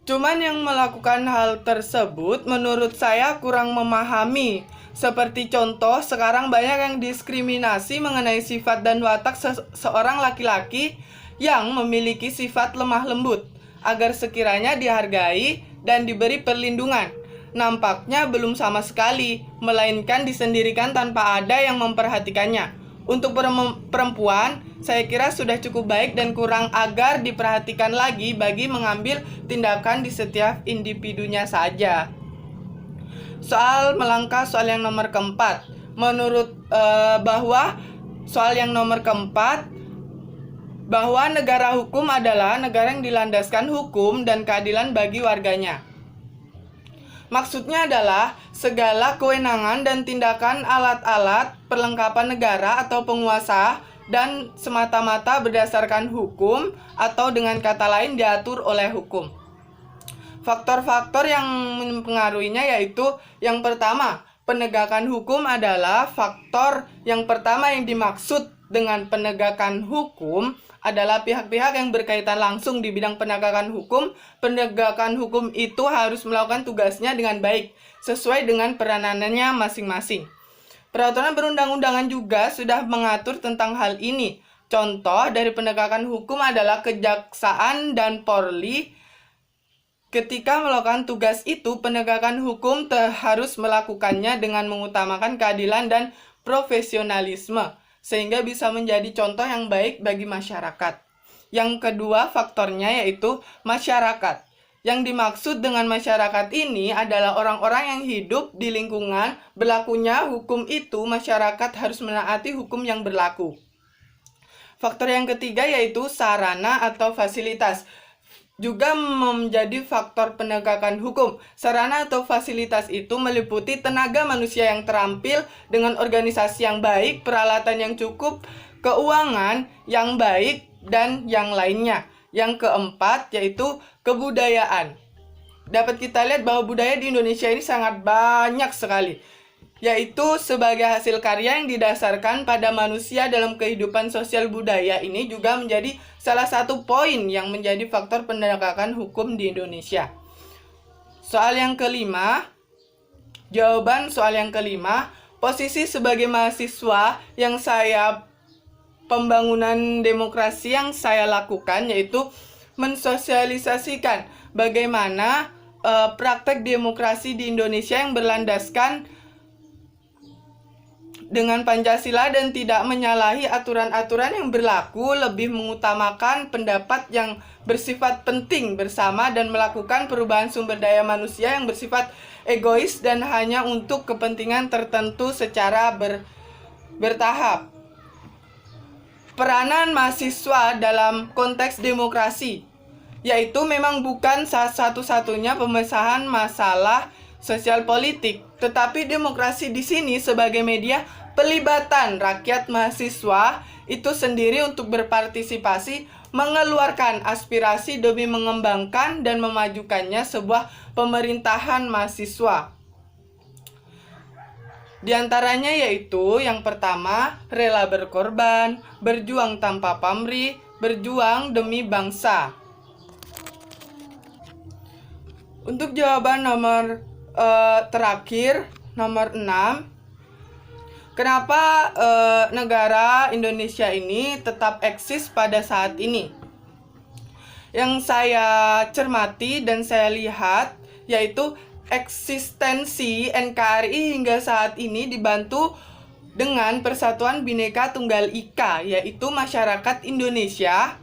Cuman yang melakukan hal tersebut menurut saya kurang memahami. Seperti contoh, sekarang banyak yang diskriminasi mengenai sifat dan watak seorang laki-laki yang memiliki sifat lemah lembut, agar sekiranya dihargai dan diberi perlindungan. Nampaknya belum sama sekali, melainkan disendirikan tanpa ada yang memperhatikannya. Untuk perempuan, saya kira sudah cukup baik dan kurang agar diperhatikan lagi bagi mengambil tindakan di setiap individunya saja. Soal melangkah soal yang nomor keempat, menurut bahwa soal yang nomor keempat, bahwa negara hukum adalah negara yang dilandaskan hukum dan keadilan bagi warganya. Maksudnya adalah segala kewenangan dan tindakan alat-alat perlengkapan negara atau penguasa dan semata-mata berdasarkan hukum atau dengan kata lain diatur oleh hukum. Faktor-faktor yang mempengaruhinya yaitu yang pertama, penegakan hukum adalah faktor yang pertama yang dimaksud dengan penegakan hukum adalah pihak-pihak yang berkaitan langsung di bidang penegakan hukum. Penegakan hukum itu harus melakukan tugasnya dengan baik, sesuai dengan peranannya masing-masing. Peraturan perundang-undangan juga sudah mengatur tentang hal ini. Contoh dari penegakan hukum adalah Kejaksaan dan Polri. Ketika melakukan tugas itu, penegakan hukum harus melakukannya dengan mengutamakan keadilan dan profesionalisme, sehingga bisa menjadi contoh yang baik bagi masyarakat. Yang kedua faktornya yaitu masyarakat. Yang dimaksud dengan masyarakat ini adalah orang-orang yang hidup di lingkungan berlakunya hukum itu, masyarakat harus menaati hukum yang berlaku. Faktor yang ketiga yaitu sarana atau fasilitas. Juga menjadi faktor penegakan hukum. Sarana atau fasilitas itu meliputi tenaga manusia yang terampil dengan organisasi yang baik, peralatan yang cukup, keuangan yang baik, dan yang lainnya. Yang keempat yaitu kebudayaan. Dapat kita lihat bahwa budaya di Indonesia ini sangat banyak sekali, yaitu sebagai hasil karya yang didasarkan pada manusia dalam kehidupan sosial. Budaya ini juga menjadi salah satu poin yang menjadi faktor penegakan hukum di Indonesia. Soal yang kelima, jawaban soal yang kelima, posisi sebagai mahasiswa yang pembangunan demokrasi yang saya lakukan yaitu mensosialisasikan bagaimana praktek demokrasi di Indonesia yang berlandaskan dengan Pancasila dan tidak menyalahi aturan-aturan yang berlaku, lebih mengutamakan pendapat yang bersifat penting bersama dan melakukan perubahan sumber daya manusia yang bersifat egois dan hanya untuk kepentingan tertentu secara bertahap. Peranan mahasiswa dalam konteks demokrasi, yaitu memang bukan satu-satunya pemecahan masalah sosial politik, tetapi demokrasi di sini sebagai media pelibatan rakyat mahasiswa itu sendiri untuk berpartisipasi, mengeluarkan aspirasi demi mengembangkan dan memajukannya sebuah pemerintahan mahasiswa. Di antaranya yaitu yang pertama, rela berkorban, berjuang tanpa pamrih, berjuang demi bangsa. Untuk jawaban nomor terakhir, nomor 6, kenapa negara Indonesia ini tetap eksis pada saat ini? Yang saya cermati dan saya lihat yaitu eksistensi NKRI hingga saat ini dibantu dengan Persatuan Bhinneka Tunggal Ika, yaitu masyarakat Indonesia